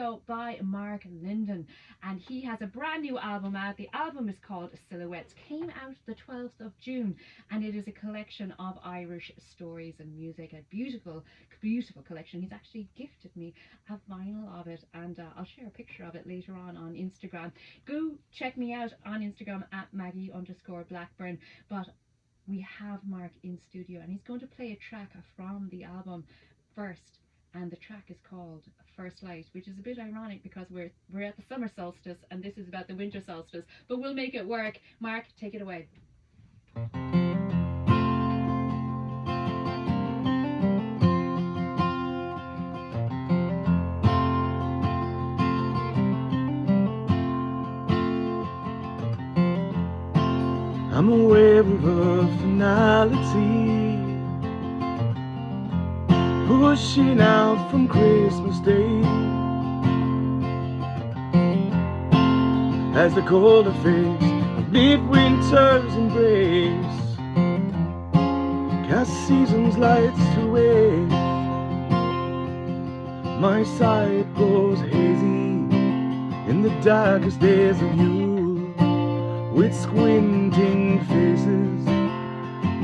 Studio by Mark Lyndon, and he has a brand new album out. The album is called Silhouettes, came out the 12th of June, and it is a collection of Irish stories and music, a beautiful, beautiful collection. He's actually gifted me a vinyl of it, and I'll share a picture of it later on Instagram. Go check me out on Instagram at Maggie_Blackburn. But we have Mark in studio, and he's going to play a track from the album first, and the track is called First Light, which is a bit ironic because we're at the summer solstice and this is about the winter solstice, but we'll make it work. Mark, take it away. I'm aware of a finality, pushing out from Christmas Day, as the colder face of midwinter's embrace cast season's lights to waste. My sight grows hazy in the darkest days of youth. With squinting faces,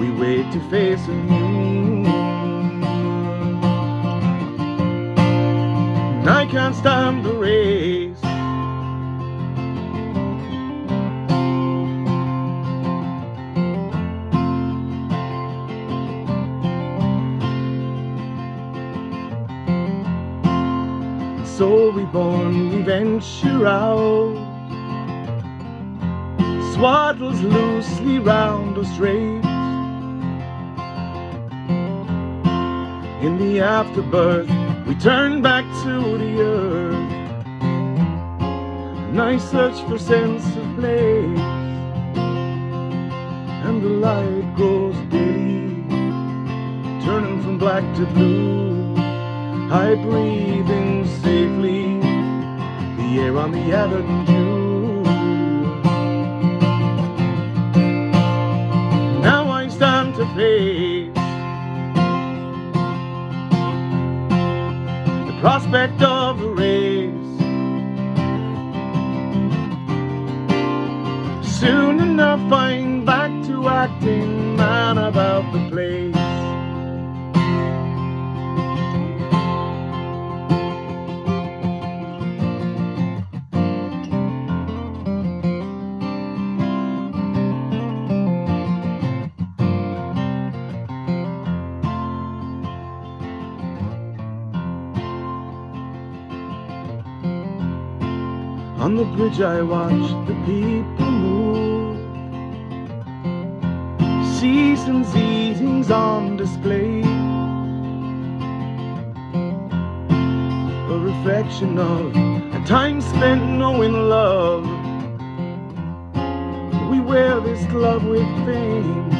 we wait to face anew. And I can't stand the race, so reborn we venture out, swaddles loosely round us drapes. In the afterbirth we turn back to the earth, and I search for sense of place, and the light grows daily, turning from black to blue. I breathe in safely the air on the avenue. To face the prospect of the race. Soon enough I'm back to acting man about the place. On the bridge I watch the people move, season's eatings on display, a reflection of a time spent knowing love. We wear this glove with fame,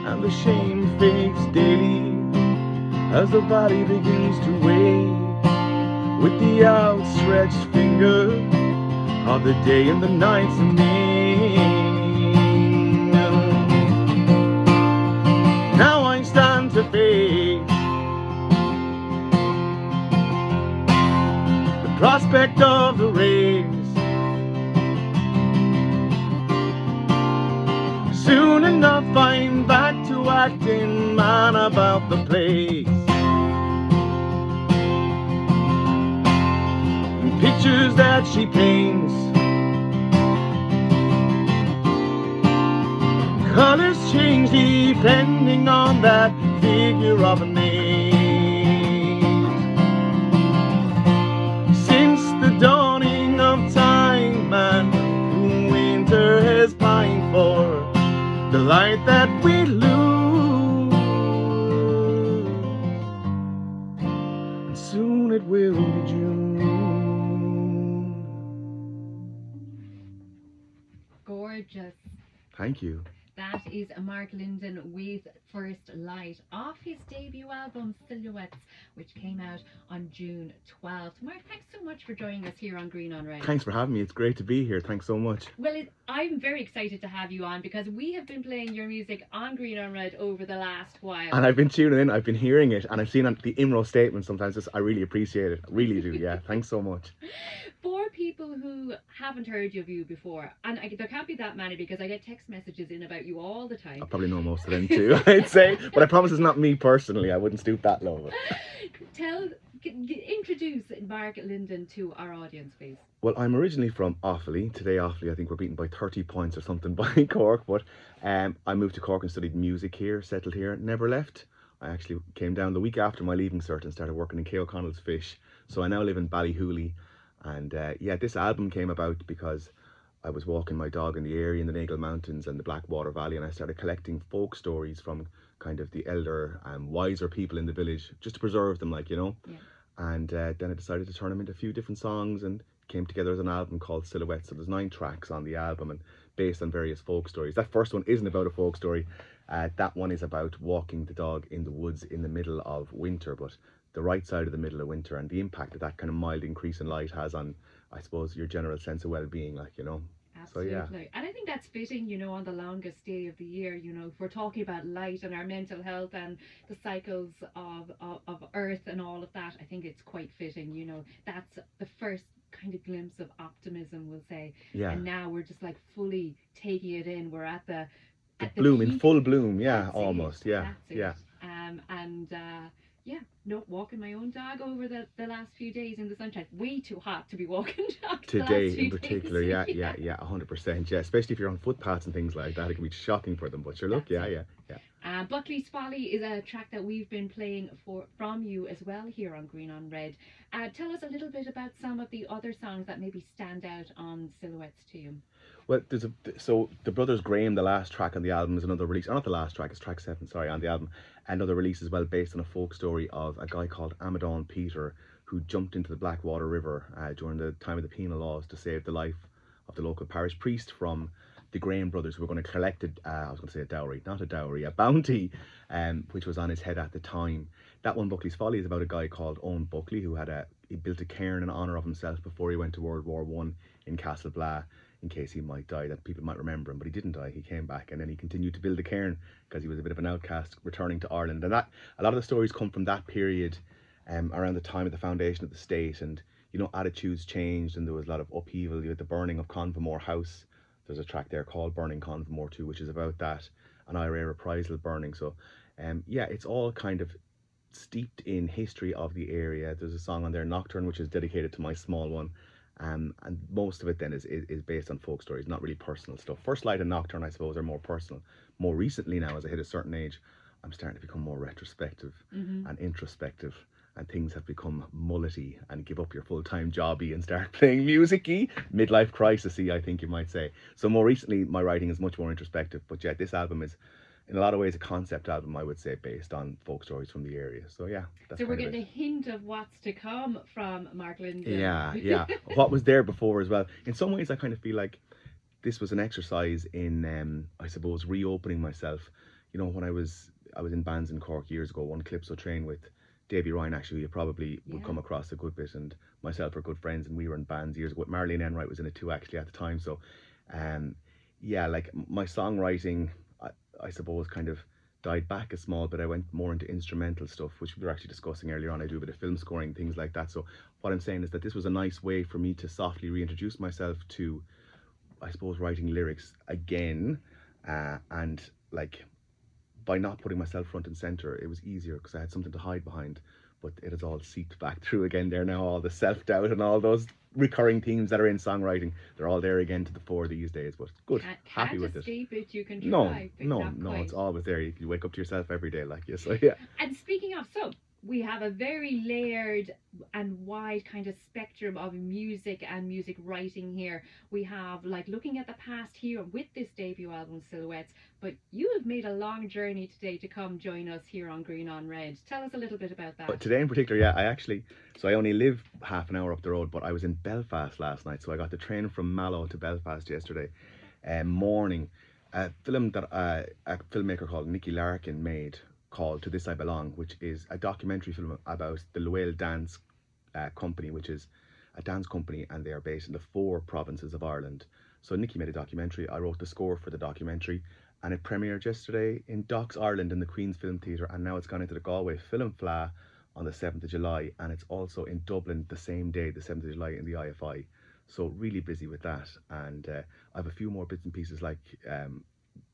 and the shame fades daily as the body begins to wave with the outstretched finger of the day and the night's name. Now I stand to face the prospect of the race. Soon enough I'm back to acting man about the place. Pictures that she paints, colors change depending on that figure of a name. Since the dawning of time, man, whom winter has pined for, the light that we lose, and soon it will be June. Gorgeous. Thank you. That is Mark Lyndon with First Light off his debut album Silhouettes, which came out on June 12th. Mark, thanks so much for joining us here on Green on Red. Thanks for having me. It's great to be here. Thanks so much. Well, I'm very excited to have you on because we have been playing your music on Green on Red over the last while. And I've been tuning in, I've been hearing it, and I've seen the IMRO statement sometimes. I really appreciate it. I really do, yeah. Thanks so much. For people who haven't heard of you before, and there can't be that many because I get text messages in about you all the time. I probably know most of them too, I'd say. But I promise it's not me personally. I wouldn't stoop that low. Introduce Mark Lyndon to our audience, please. Well, I'm originally from Offaly. Today, Offaly, I think we're beaten by 30 points or something by Cork. But I moved to Cork and studied music here, settled here, never left. I actually came down the week after my leaving cert and started working in Kay O'Connell's Fish. So I now live in Ballyhooly. And this album came about because I was walking my dog in the area in the Nagle Mountains and the Blackwater Valley, and I started collecting folk stories from kind of the elder and wiser people in the village, just to preserve them, like, you know. Yeah. And then I decided to turn them into a few different songs and came together as an album called Silhouettes. So there's 9 tracks on the album and based on various folk stories. That first one isn't about a folk story. That one is about walking the dog in the woods in the middle of winter, but the right side of the middle of winter, and the impact that kind of mild increase in light has on, I suppose, your general sense of well-being, like, you know. Absolutely. So, yeah. And I think that's fitting, you know, on the longest day of the year, you know, if we're talking about light and our mental health and the cycles of Earth and all of that, I think it's quite fitting, you know. That's the first kind of glimpse of optimism, we'll say. Yeah. And now we're just like fully taking it in. We're at the bloom, peak. in full bloom, yeah. That's almost, it. yeah. That's yeah. Walking my own dog over the last few days in the sunshine. Way too hot to be walking dogs Today in particular, yeah, 100%, yeah. Especially if you're on footpaths and things like that, it can be shocking for them. But sure, look, yeah. Buckley's Folly is a track that we've been playing from you as well here on Green on Red. Tell us a little bit about some of the other songs that maybe stand out on Silhouettes to you. Well, so the Brothers Graham, the last track on the album, is another release. Not the last track, it's track 7, sorry, on the album. Another release as well, based on a folk story of a guy called Amadon Peter, who jumped into the Blackwater River during the time of the penal laws to save the life of the local parish priest from the Graham brothers, who were going to collect a bounty, which was on his head at the time. That one, Buckley's Folly, is about a guy called Owen Buckley, who he built a cairn in honour of himself before he went to World War I in Castleblaugh, in case he might die, that people might remember him. But he didn't die, he came back, and then he continued to build the cairn because he was a bit of an outcast returning to Ireland. And that a lot of the stories come from that period, around the time of the foundation of the state, and, you know, attitudes changed and there was a lot of upheaval. You had the burning of Convermore House. There's a track there called Burning Convermore too, which is about that, an IRA reprisal burning. So it's all kind of steeped in history of the area. There's a song on there, Nocturne, which is dedicated to my small one. And most of it then is based on folk stories, not really personal stuff. First Light and Nocturne, I suppose, are more personal. More recently now, as I hit a certain age, I'm starting to become more retrospective and introspective, and things have become mullety and give up your full-time jobby and start playing music-y, midlife crisis-y, I think you might say. So more recently, my writing is much more introspective, but yeah, this album is, in a lot of ways, a concept album, I would say, based on folk stories from the area. So yeah, that's so we're getting a hint of what's to come from Mark Lyndon. Yeah. What was there before as well. In some ways, I kind of feel like this was an exercise in, I suppose, reopening myself. You know, when I was in bands in Cork years ago, one Calypso Train with Davy Ryan, actually, you probably would come across a good bit, and myself are good friends, and we were in bands years ago. Marlene Enright was in it too, actually, at the time. So, like my songwriting, I suppose, kind of died back a small bit. I went more into instrumental stuff, which we were actually discussing earlier on. I do a bit of film scoring, things like that. So what I'm saying is that this was a nice way for me to softly reintroduce myself to, I suppose, writing lyrics again, and like, by not putting myself front and center, it was easier because I had something to hide behind. But it has all seeped back through again there now, all the self-doubt and all those recurring themes that are in songwriting, they're all there again to the fore these days. But good, happy with it. Escape it, you can try. No, it's always there. You wake up to yourself every day, like you. So yeah. And speaking of, we have a very layered and wide kind of spectrum of music and music writing here. We have, like, looking at the past here with this debut album Silhouettes, but you have made a long journey today to come join us here on Green on Red. Tell us a little bit about that. But today in particular, yeah, I only live half an hour up the road, but I was in Belfast last night, so I got the train from Mallow to Belfast yesterday morning. a film that a filmmaker called Nicky Larkin made called To This I Belong, which is a documentary film about the Luel Dance Company, which is a dance company, and they are based in the 4 provinces of Ireland. So Nicky made a documentary. I wrote the score for the documentary, and it premiered yesterday in Docks, Ireland, in the Queen's Film Theatre, and now it's gone into the Galway Film Fleadh on the 7th of July, and it's also in Dublin the same day, the 7th of July, in the IFI. So really busy with that, and I have a few more bits and pieces, like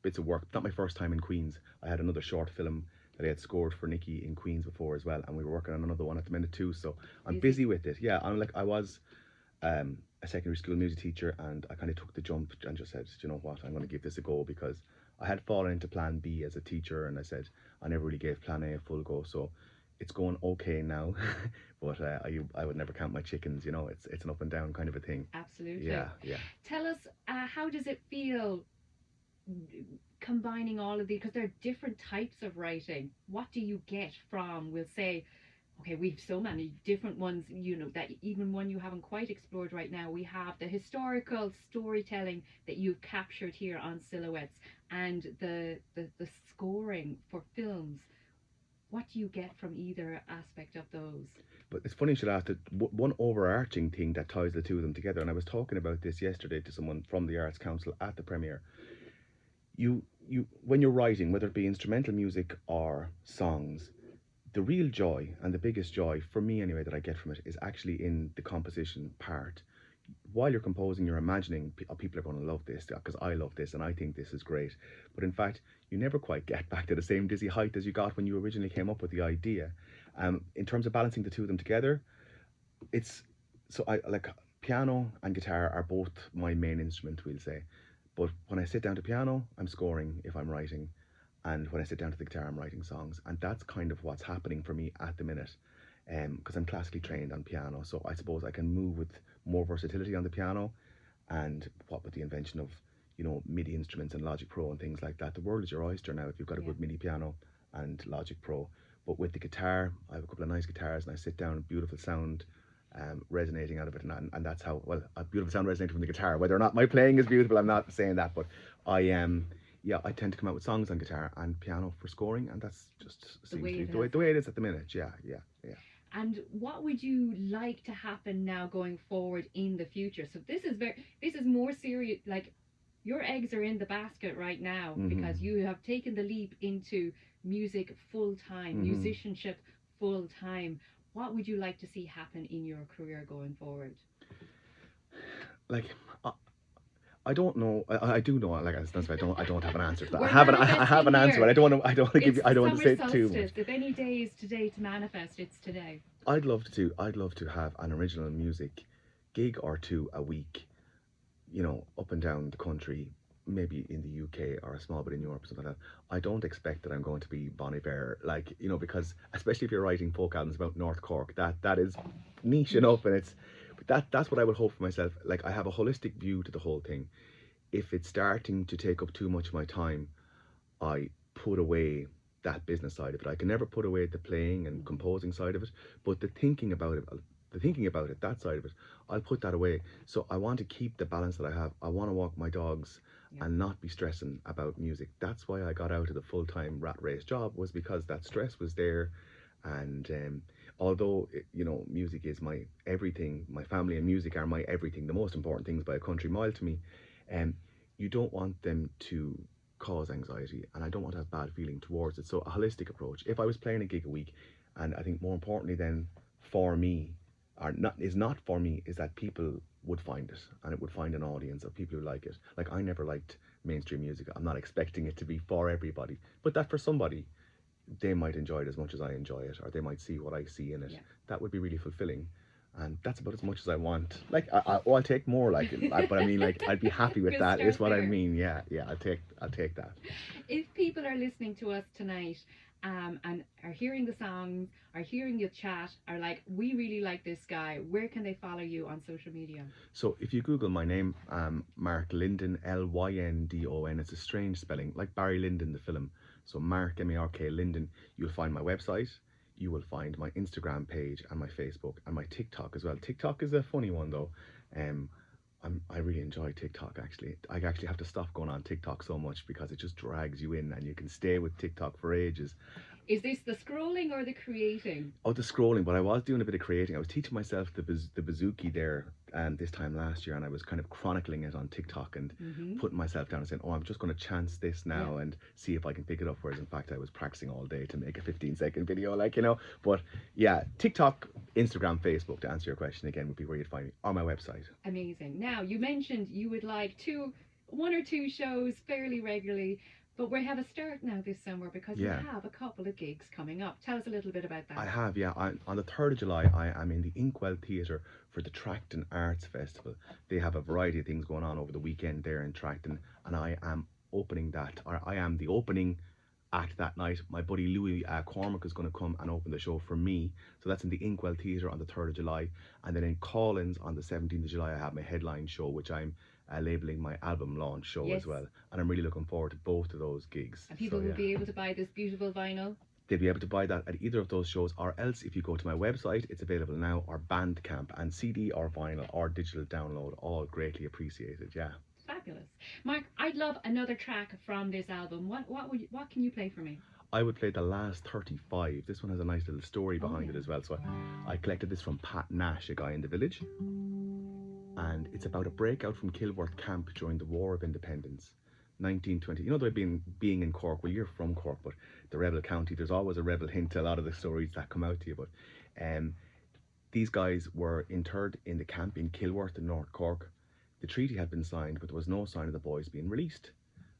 bits of work. Not my first time in Queens. I had another short film that I had scored for Nicky in Queens before as well, and we were working on another one at the minute too. So I'm busy with it. Yeah, I was a secondary school music teacher, and I kind of took the jump and just said, you know what, I'm going to give this a go, because I had fallen into Plan B as a teacher, and I said I never really gave Plan A a full go. So it's going okay now, but I would never count my chickens. You know, it's an up and down kind of a thing. Absolutely. Yeah. Tell us, how does it feel combining all of these, because there are different types of writing? What do you get from, we'll say, okay, we've so many different ones, that even one you haven't quite explored right now. We have the historical storytelling that you've captured here on Silhouettes, and the scoring for films. What do you get from either aspect of those? But it's funny you should ask that. One overarching thing that ties the two of them together, and I was talking about this yesterday to someone from the Arts Council at the premiere. You when you're writing, whether it be instrumental music or songs, the real joy, and the biggest joy for me anyway that I get from it, is actually in the composition part. While you're composing, you're imagining people are going to love this because I love this and I think this is great. But in fact, you never quite get back to the same dizzy height as you got when you originally came up with the idea. In terms of balancing the two of them together, it's so I like piano and guitar are both my main instrument, we'll say. But when I sit down to piano, I'm scoring if I'm writing, and when I sit down to the guitar, I'm writing songs, and that's kind of what's happening for me at the minute. Because I'm classically trained on piano, so I suppose I can move with more versatility on the piano, and what with the invention of MIDI instruments and Logic Pro and things like that, the world is your oyster now if you've got a good MIDI piano and Logic Pro. But with the guitar, I have a couple of nice guitars, and I sit down, beautiful sound resonating out of it, and that's how, well, a beautiful sound resonating from the guitar. Whether or not my playing is beautiful, I'm not saying that, but I I tend to come out with songs on guitar and piano for scoring, and that's just seems to be the way it is at the minute. Yeah. And what would you like to happen now going forward in the future? So this is more serious, like your eggs are in the basket right now, because you have taken the leap into music full time, musicianship full time. What would you like to see happen in your career going forward? Like, I don't know. I do know. Like, I don't have an answer to that. I have an answer, but I don't want to give you. I don't want to say it too much. If any day is today to manifest, it's today. I'd love to have an original music gig or two a week, up and down the country, maybe in the UK or a small bit in Europe or something like that. I don't expect that I'm going to be Bon Iver, because especially if you're writing folk albums about North Cork, that is niche enough, and that's what I would hope for myself. Like, I have a holistic view to the whole thing. If it's starting to take up too much of my time, I put away that business side of it. I can never put away the playing and composing side of it, but the thinking about it, that side of it, I'll put that away. So I want to keep the balance that I have. I want to walk my dogs and not be stressing about music. That's why I got out of the full-time rat race job, was because that stress was there. And although music is my everything, my family and music are my everything, the most important things by a country mile to me, you don't want them to cause anxiety, and I don't want to have bad feeling towards it. So a holistic approach. If I was playing a gig a week, and I think more importantly then for me, is that people would find it, and it would find an audience of people who like it. Like, I never liked mainstream music. I'm not expecting it to be for everybody, but that for somebody, they might enjoy it as much as I enjoy it, or they might see what I see in it. That would be really fulfilling, and that's about as much as I want. Like, I'll take more, but I mean, like, I'd be happy with that. Is what I mean. Yeah, I'll take that. If people are listening to us tonight, and are hearing the songs, are hearing you chat, are like, we really like this guy, where can they follow you on social media? So if you Google my name, Mark Lyndon, Lyndon, it's a strange spelling, like Barry Lyndon, the film. So Mark, M-A-R-K, Lyndon, you'll find my website, you will find my Instagram page and my Facebook and my TikTok as well. TikTok is a funny one though. I really enjoy TikTok actually. I actually have to stop going on TikTok so much because it just drags you in and you can stay with TikTok for ages. Is this the scrolling or the creating? Oh, the scrolling, but I was doing a bit of creating. I was teaching myself the bazooki there, and this time last year, and I was kind of chronicling it on TikTok and Mm-hmm. putting myself down and saying, "Oh, I'm just going to chance this Yeah. now and see if I can pick it up." Whereas in fact, I was practicing all day to make a 15-second video, like you know. But yeah, TikTok, Instagram, Facebook. To answer your question again, would be where you'd find me on my website. Amazing. Now, you mentioned you would like one or two shows fairly regularly, but we have a start now this summer because you Yeah. have a couple of gigs coming up. Tell us a little bit about I that. have, yeah. On the 3rd of July, I am in the Inkwell Theatre for the Tracton Arts Festival. They have a variety of things going on over the weekend there in Tracton, and I am opening that, or I am the opening act that night. My buddy Louis Cormac is going to come and open the show for me. So that's in the Inkwell Theatre on the 3rd of July. And then in Collins on the 17th of July, I have my headline show, which I'm labelling my album launch show Yes. as well. And I'm really looking forward to both of those gigs. And people So, will yeah. be able to buy this beautiful vinyl. They'll be able to buy that at either of those shows, or else if you go to my website, it's available now, or Bandcamp, and CD or vinyl or digital download, all greatly appreciated. Yeah. Fabulous. Mark, I'd love another track from this album. What can you play for me? I would play The Last 35. This one has a nice little story Oh, behind yeah. it as well. So I collected this from Pat Nash, a guy in the village. And it's about a breakout from Kilworth Camp during the War of Independence, 1920. You know, they've been being in Cork. Well, you're from Cork, but the rebel county, there's always a rebel hint to a lot of the stories that come out to you. But these guys were interred in the camp in Kilworth in North Cork. The treaty had been signed, but there was no sign of the boys being released.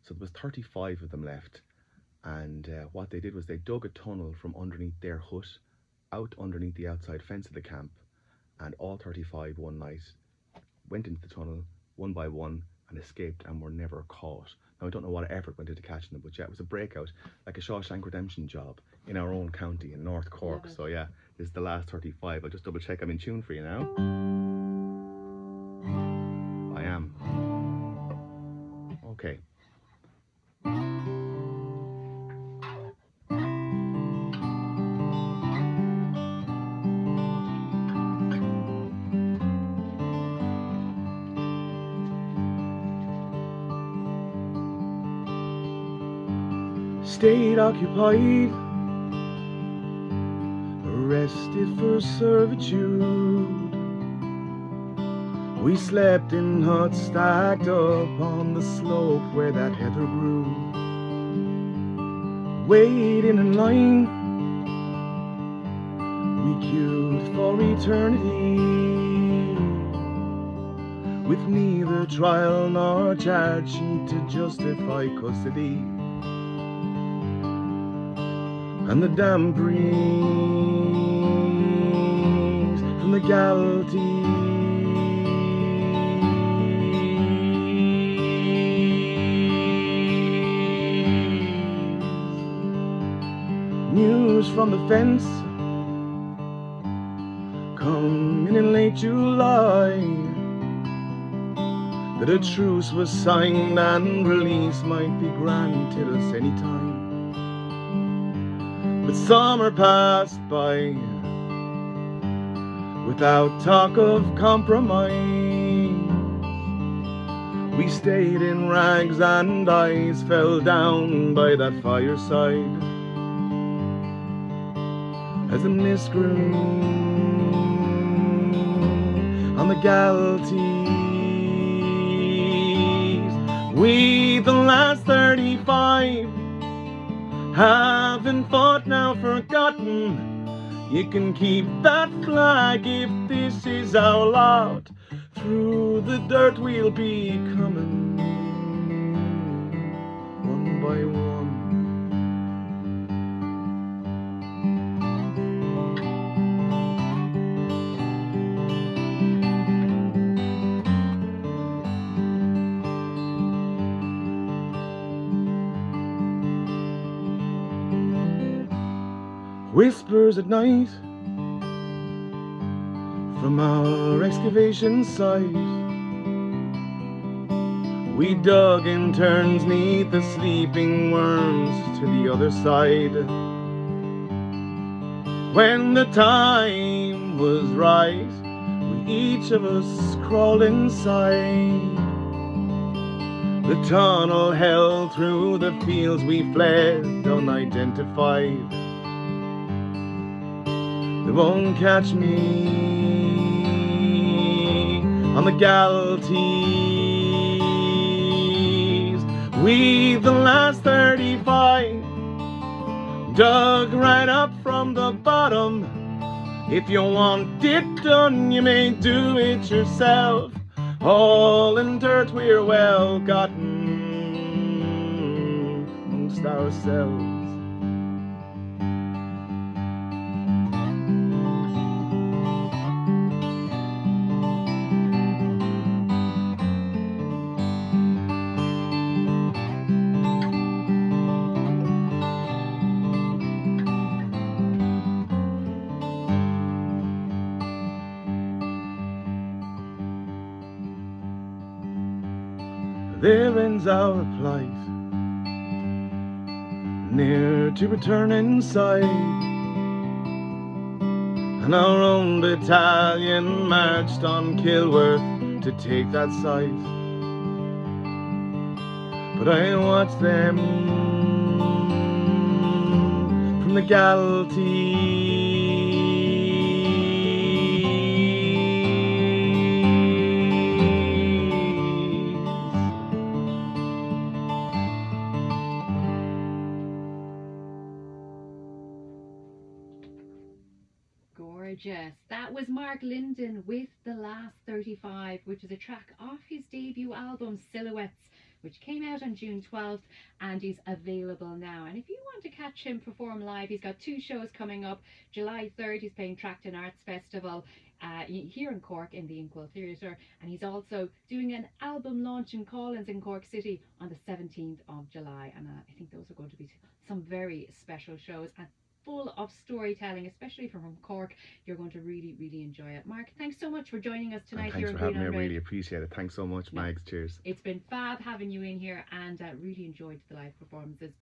So there was 35 of them left. And what they did was they dug a tunnel from underneath their hut, out underneath the outside fence of the camp, and all 35 one night went into the tunnel one by one and escaped and were never caught. Now I don't know what effort went into catching them, but yeah, it was a breakout, like a Shawshank Redemption job in our own county in North Cork. So yeah, this is The Last 35. I'll just double check I'm in tune for you now. I am. Okay. Stayed occupied, arrested for servitude. We slept in huts stacked up on the slope where that heather grew. Waiting in line, we queued for eternity, with neither trial nor charge sheet to justify custody. And the damp breeze from the galleries news from the fence coming in late July, that a truce was signed and release might be granted us any time. But summer passed by without talk of compromise. We stayed in rags and eyes fell down by that fireside as the mist grew on the galleries. We, the last 35, haven't fought now forgotten. You can keep that flag if this is our lot. Through the dirt we'll be coming, one by one. Whispers at night from our excavation site. We dug in turns neath the sleeping worms to the other side. When the time was right, we each of us crawled inside the tunnel held through the fields we fled unidentified. They won't catch me on the Galties. We've the last 35 dug right up from the bottom. If you want it done, you may do it yourself. All in dirt we're well gotten amongst ourselves. There ends our plight, near to return inside, and our own battalion marched on Kilworth to take that site. But I watched them from the Galties. Gorgeous. That was Mark Lyndon with The Last 35, which is a track off his debut album Silhouettes, which came out on June 12th and is available now. And if you want to catch him perform live, he's got 2 shows coming up. July 3rd, he's playing Tracton Arts Festival here in Cork in the Inkwell Theatre, and he's also doing an album launch in Collins in Cork City on the 17th of July. And I think those are going to be some very special shows and full of storytelling, especially from Cork. You're going to really, really enjoy it. Mark, thanks so much for joining us tonight. Thanks for having me. I really appreciate it. Thanks so much, Mags. Cheers. It's been fab having you in here, and really enjoyed the live performances.